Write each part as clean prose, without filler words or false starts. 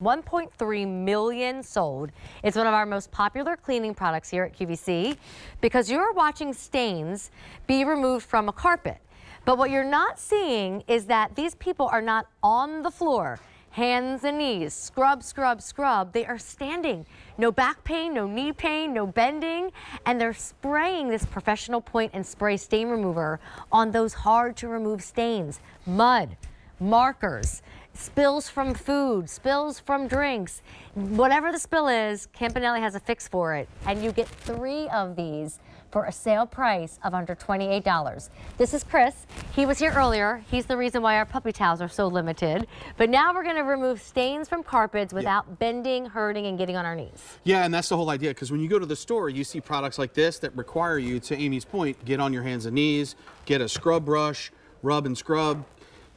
1.3 million sold. It's one of our most popular cleaning products here at QVC because you're watching stains be removed from a carpet. But what you're not seeing is that these people are not on the floor, hands and knees, scrub, scrub, scrub. They are standing. No back pain, no knee pain, no bending. And they're spraying this professional point and spray stain remover on those hard to remove stains, mud, markers, spills from food, spills from drinks. Whatever the spill is, Campanelli has a fix for it. And you get 3 of these for a sale price of under $28. This is Chris. He was here earlier. He's the reason why our puppy towels are so limited. But now we're going to remove stains from carpets without bending, hurting, and getting on our knees. Yeah, and that's the whole idea, because when you go to the store, you see products like this that require you, to Amy's point, get on your hands and knees, get a scrub brush, rub and scrub,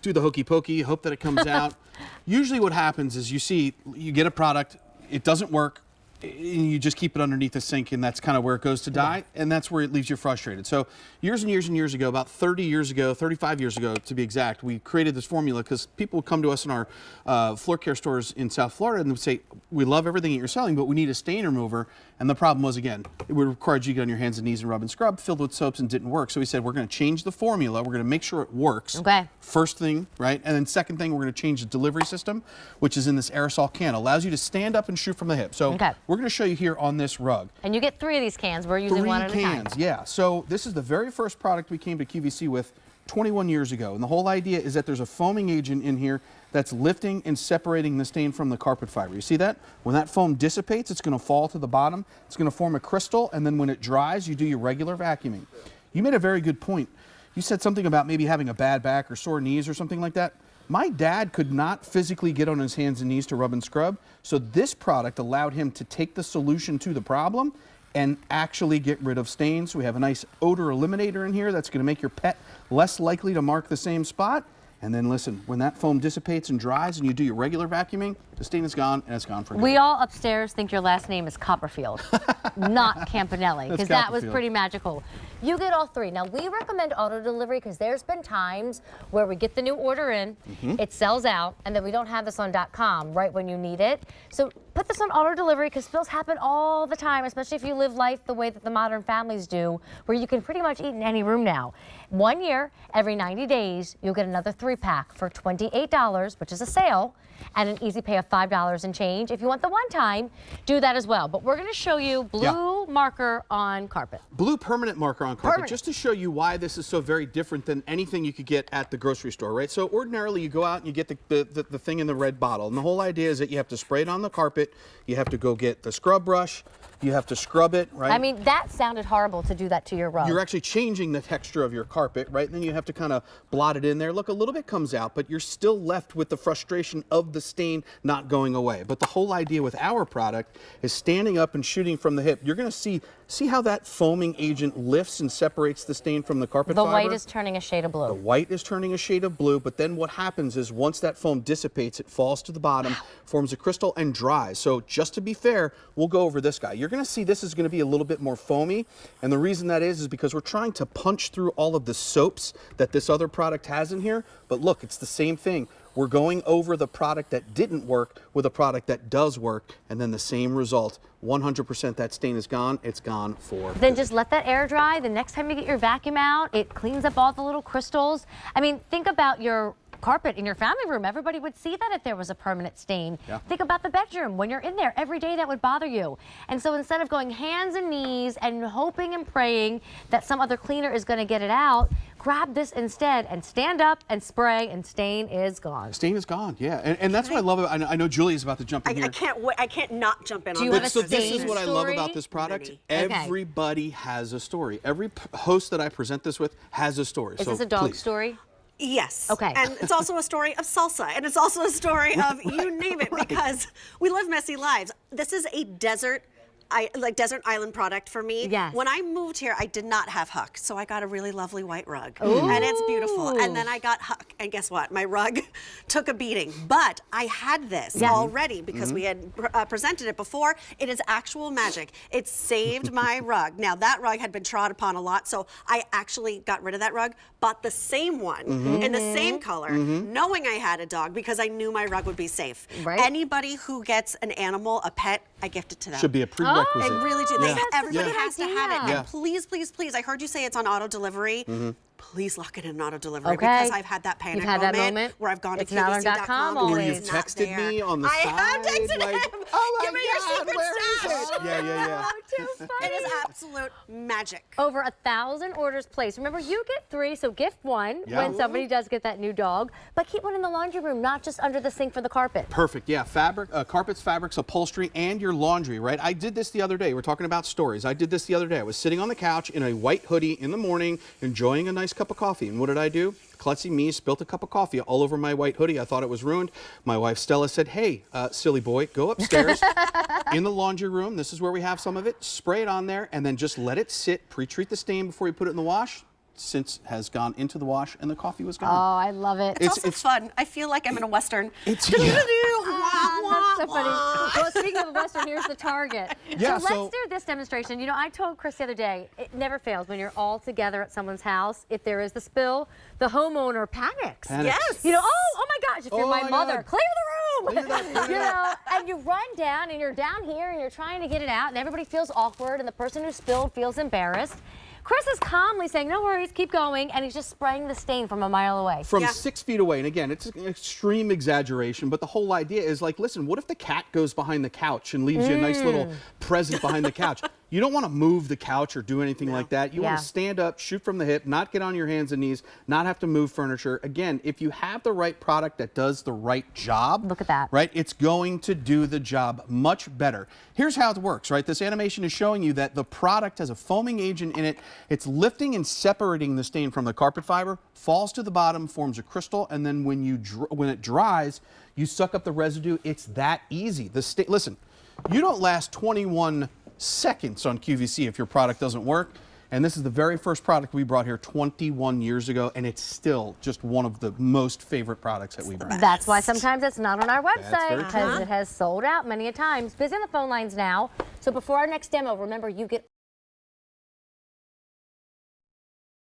do the hokey pokey, hope that it comes out. Usually what happens is you get a product, it doesn't work, and you just keep it underneath the sink, and that's kind of where it goes to die, and that's where it leaves you frustrated. So years and years and years ago, about 30 years ago, 35 years ago to be exact, we created this formula because people would come to us in our floor care stores in South Florida and would say, we love everything that you're selling, but we need a stain remover. And the problem was, again, it would require you to get on your hands and knees and rub and scrub, filled with soaps, and didn't work. So we said, we're going to change the formula. We're going to make sure it works. Okay. First thing, right? And then second thing, we're going to change the delivery system, which is in this aerosol can. It allows you to stand up and shoot from the hip. So we're going to show you here on this rug. And you get 3 of these cans. We're using 1 at a time. 3 cans, yeah. So this is the very first product we came to QVC with 21 years ago. And the whole idea is that there's a foaming agent in here that's lifting and separating the stain from the carpet fiber. You see that? When that foam dissipates, it's going to fall to the bottom. It's going to form a crystal, and then when it dries, you do your regular vacuuming. You made a very good point. You said something about maybe having a bad back or sore knees or something like that. My dad could not physically get on his hands and knees to rub and scrub, so this product allowed him to take the solution to the problem and actually get rid of stains. We have a nice odor eliminator in here that's going to make your pet less likely to mark the same spot. And then listen, when that foam dissipates and dries and you do your regular vacuuming, the stain is gone, and it's gone for good. We all upstairs think your last name is Copperfield, not Campanelli, because that was pretty magical. You get all 3. Now, we recommend auto delivery because there's been times where we get the new order in, it sells out, and then we don't have this on .com right when you need it. So put this on auto delivery because spills happen all the time, especially if you live life the way that the modern families do, where you can pretty much eat in any room now. 1 year, every 90 days, you'll get another 3-pack for $28, which is a sale, and an easy pay of $5 and change. If you want the one time, do that as well. But we're going to show you blue marker on carpet. Blue permanent marker on carpet, just to show you why this is so very different than anything you could get at the grocery store, right? So ordinarily you go out and you get the thing in the red bottle, and the whole idea is that you have to spray it on the carpet, you have to go get the scrub brush, you have to scrub it, right? I mean, that sounded horrible to do that to your rug. You're actually changing the texture of your carpet, right? And then you have to kind of blot it in there. Look, a little bit comes out, but you're still left with the frustration of the stain not going away. But the whole idea with our product is standing up and shooting from the hip. You're going to see how that foaming agent lifts and separates the stain from the carpet fiber? The white is turning a shade of blue. The white is turning a shade of blue, but then what happens is once that foam dissipates, it falls to the bottom, forms a crystal, and dries. So just to be fair, we'll go over this guy. You're going to see this is going to be a little bit more foamy, and the reason that is because we're trying to punch through all of the soaps that this other product has in here. But look, it's the same thing. We're going over the product that didn't work with a product that does work, and then the same result. 100% that stain is gone. It's gone for Then good. just let that air dry. The next time you get your vacuum out, it cleans up all the little crystals. I mean, think about your carpet in your family room. Everybody would see that if there was a permanent stain. Think about the bedroom. When you're in there every day, that would bother you. And so instead of going hands and knees and hoping and praying that some other cleaner is going to get it out, grab this instead and stand up and spray, and stain is gone. Stain is gone, yeah. And that's what I love about it. I know Julie's about to jump in here. I can't wait. I can't not jump in on this. So this is what I love about this product. Everybody has a story. Every host that I present this with has a story. Is this a dog story? Yes. Okay. And it's also a story of salsa, and it's also a story of you name it, because we live messy lives. This is a desert like desert island product for me. Yes. When I moved here, I did not have Huck, so I got a really lovely white rug, and it's beautiful. And then I got Huck, and guess what? My rug took a beating, but I had this already because we had presented it before. It is actual magic. It saved my rug. Now that rug had been trod upon a lot, so I actually got rid of that rug, bought the same one in the same color, knowing I had a dog because I knew my rug would be safe. Right. Anybody who gets an animal, a pet, I gift it to them. Should be a prerequisite. They really do. Yeah. Everybody has to have it. Yeah. And please, please, please, I heard you say it's on auto delivery. Please lock it in auto delivery Okay. because I've had that panic You've had that moment where I've gone to It's not on QVC.com .com Or and you've it's not texted there. me on the I side. have texted like, him. Oh my Give me your God, secret where is stash. it? Yeah. Oh, too funny. It is absolute magic. Over 1,000 orders placed. Remember, you get 3, so gift 1 Yeah. when somebody does get that new dog, but keep one in the laundry room, not just under the sink for the carpet. Perfect. Yeah, fabric, carpets, fabrics, upholstery, and your laundry, right? I did this the other day. We're talking about stories. I did this the other day. I was sitting on the couch in a white hoodie in the morning, enjoying a nice cup of coffee. And what did I do? Klutzy me, spilt a cup of coffee all over my white hoodie. I thought it was ruined. My wife Stella said, hey, silly boy, go upstairs in the laundry room. This is where we have some of it. Spray it on there and then just let it sit. Pre-treat the stain before you put it in the wash. Since has gone into the wash and the coffee was gone. Oh, I love it. It's also fun. I feel like I'm in a Western. That's so funny. Well, speaking of a Western, here's the target. Yeah, so let's do this demonstration. You know, I told Chris the other day, it never fails when you're all together at someone's house. If there is the spill, the homeowner panics. Yes. You know, oh my gosh, if you're Oh my my mother, God. clear the room. Clear it up, clear it You up. know, and you run down and you're down here and you're trying to get it out and everybody feels awkward and the person who spilled feels embarrassed. Chris is calmly saying, no worries, keep going, and he's just spraying the stain from a mile away. From 6 feet away, and again, it's an extreme exaggeration, but the whole idea is like, listen, what if the cat goes behind the couch and leaves you a nice little present behind the couch? You don't want to move the couch or do anything like that. You want to stand up, shoot from the hip, not get on your hands and knees, not have to move furniture. Again, if you have the right product that does the right job, Look at that. right, it's going to do the job much better. Here's how it works, right? This animation is showing you that the product has a foaming agent in it. It's lifting and separating the stain from the carpet fiber, falls to the bottom, forms a crystal, and then when it dries, you suck up the residue. It's that easy. Listen, you don't last 21 seconds on QVC if your product doesn't work. And this is the very first product we brought here 21 years ago, and it's still just one of the most favorite products that we bring. That's why sometimes it's not on our website, very because it has sold out many a times. Busy on the phone lines now. So before our next demo, remember, you get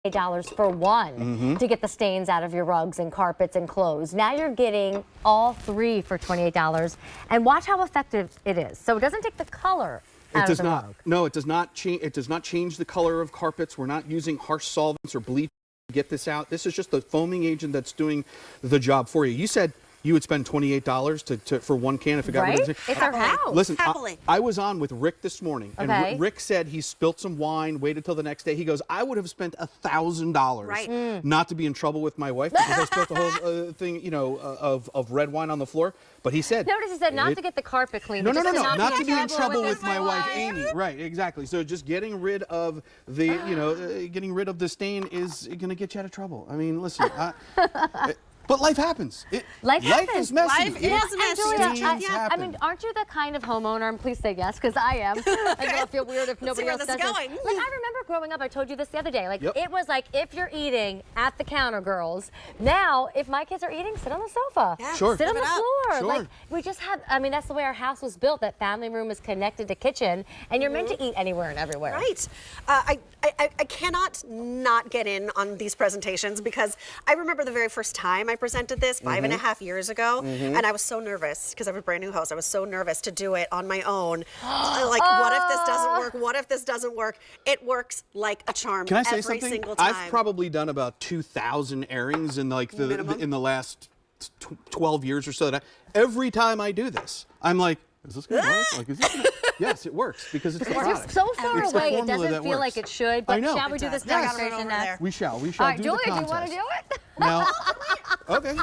$8 for one to get the stains out of your rugs and carpets and clothes. Now you're getting all 3 for $28, and watch how effective it is. So it doesn't take the color out of the rug. No, it does not change. It does not change the color of carpets. We're not using harsh solvents or bleach to get this out. This is just the foaming agent that's doing the job for you. You said you would spend $28 for one can if it got rid of it. It's our house. Listen, Happily. I was on with Rick this morning, and Okay. Rick said he spilt some wine, waited till the next day. He goes, I would have spent $1,000 not to be in trouble with my wife because I spilt the whole thing, you know, of red wine on the floor. But he said, Notice he said not to get the carpet clean. no, but just not to be in trouble with with my wife, Amy. Right, exactly. So just getting rid of the, you know, getting rid of the stain is going to get you out of trouble. I mean, listen. But life happens. Life happens. is messy. Life is messy. And Julia, Stains I happen. mean, aren't you the kind of homeowner, and please say yes, because I am. I know I feel weird if nobody where else this does is this. going. Like, I remember growing up, I told you this the other day, like, Yep. it was like, if you're eating at the counter, girls, now, if my kids are eating, sit on the sofa. Yeah. Sure. Sit on Give the it up. floor. Sure. Like, we just have, I mean, that's the way our house was built. That family room is connected to kitchen, and you're meant to eat anywhere and everywhere. Right. I cannot not get in on these presentations because I remember the very first time I presented this 5.5 years ago, and I was so nervous because I have a brand new house. I was so nervous to do it on my own. Like, what if this doesn't work? What if this doesn't work? It works like a charm Can I say every something? single time. I've probably done about 2,000 airings in like in the last 12 years or so. Every time I do this, I'm like, is this going to work? Like, is this gonna... Yes, it works because it's the It's product. just so far It's the away, it formula doesn't that feel like works. it should, I but know. shall we It do this does. Yes. demonstration Over next? there. We shall All do right, the Julia, do you contest. want to do it? Now, okay.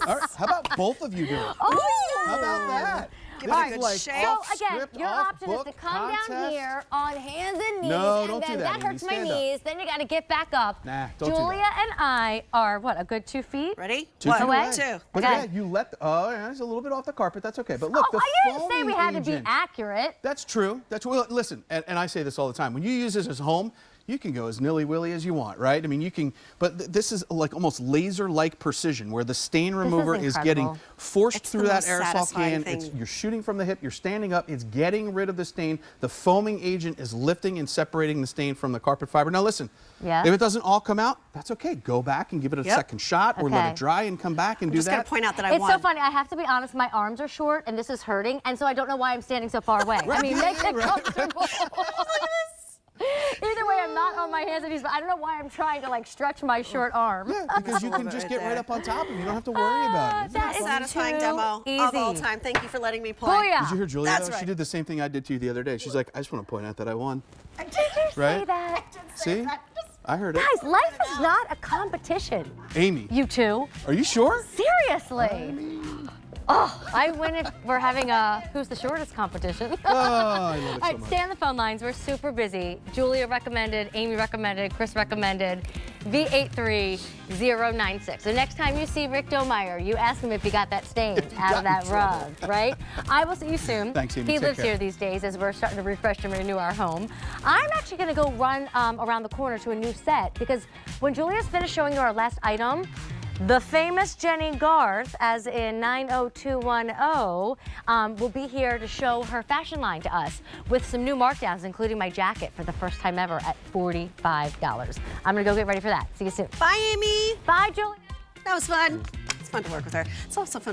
All right. How about both of you do it? Oh! How about that? Give This it a is good like shake. off So again, script, your off option is to book come down contest. here on hands and knees, No, and don't then do that, Amy. hurts my Stand up. knees. Then you got to get back up. Nah, don't do Julia that. and I are what, a good 2 feet? Ready? 2 One, feet away. 2. But Okay. yeah, you let. Oh, yeah, it's a little bit off the carpet. That's okay. But look, Oh, the I didn't say we foaming had to be agent- accurate. That's true. That's well. Listen, and I say this all the time. When you use this as home, you can go as nilly-willy as you want, right? I mean, you can, but this is like almost laser-like precision, where the stain remover is getting incredible. forced It's through the that most aerosol satisfying can. thing. You're shooting from the hip. You're standing up. It's getting rid of the stain. The foaming agent is lifting and separating the stain from the carpet fiber. Now, listen. Yeah. If it doesn't all come out, that's okay. Go back and give it a Yep. second shot, or let Okay. it dry and come back and I'm do just that. going to point out that I It's won. so funny. I have to be honest. My arms are short, and this is hurting, and so I don't know why I'm standing so far away. I mean, make it comfortable. Either way, I'm not on my hands and knees, but I don't know why I'm trying to like stretch my short arm. Yeah, because you can Love it just right get right there. up on top of it. You don't have to worry about it. that Most is satisfying too demo easy. of all time. Thank you for letting me play. Booyah. Did you hear Julia? That's though? right. She did the same thing I did to you the other day. She's like, I just want to point out that I won. Did you say Right? that? See? I heard it. Guys, life is not a competition. Amy, You two. are you sure? Seriously. Oh, I win if we're having a who's the shortest competition. Oh, I love it All so right, much. stay on the phone lines. We're super busy. Julia recommended, Amy recommended, Chris recommended, V83096. So next time you see Rick Domeyer, you ask him if he got that stain out of that rug, right? I will see you soon. Thanks, Amy. He Take lives care. here these days as we're starting to refresh and renew our home. I'm actually going to go run around the corner to a new set because when Julia's finished showing you our last item, the famous Jenny Garth, as in 90210, will be here to show her fashion line to us with some new markdowns, including my jacket for the first time ever at $45. I'm gonna go get ready for that. See you soon. Bye, Amy. Bye, Julia. That was fun. It's fun to work with her. It's also fun to